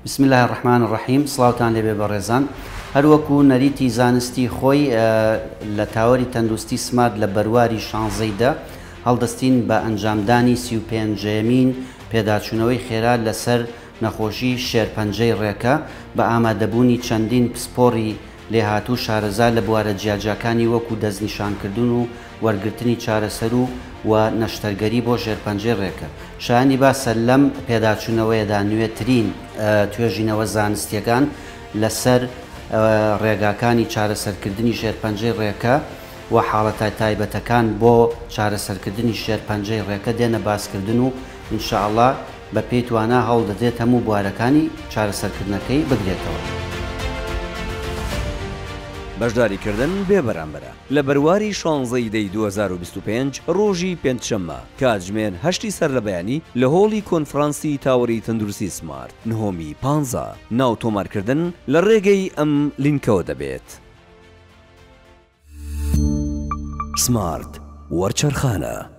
بسم الله الرحمن الرحيم. سڵاوتان لێبێ بەڕێزان. هەروەکو نەریتی زانستی خۆی لە تاوەری تەندروستی سمارت لە بەرواری 16دا هەڵدەستین بە ئەنجامدانی 35یەمین پێداچوونەوەی خێرا لەسەر نەخۆشی شێرپەنجەی ڕێکە بە ئامادەبوونی چەندین پسپۆڕی لێهاتوو شارەزا لە بوارە جیاجاکانی وەکو دەستنیشانکردن و وەرگرتنی چارەسەر و نەشتەرگەری بۆ ژێرپەنجەی ڕێکە. شایانی باسە لەم پێداچوونەوەیەدا نوێترین توێژینەوە زانستیەکان لەسەر ڕێگاکانی چارەسەرکردنی شێرپەنجەی ڕێکە و حاڵەتە تایبەتەکان بۆ چارەسەرکردنی شێرپەنجەی ڕێکە دێنە باسکردن و ئینشاءڵڵا بە پێی توانە هەوڵ دەدێت هەموو بوارەکانی چارەسەرکردنەکەی بگرێتەوە. بەشداریکردن بێ بەرامبەرە لە بەرواری 16 دەی 2025 ڕۆژی پێنجشەممە کاتژمێر 8 سەر لە بەیانی لە هۆڵی کۆنفرانسی تاوەری تەندروستی سمارت نهۆمی 15 ناو تۆمارکردن لە ڕێگەی ئەم لینکەوە دەبێت. سمارت وەرچەرخانە.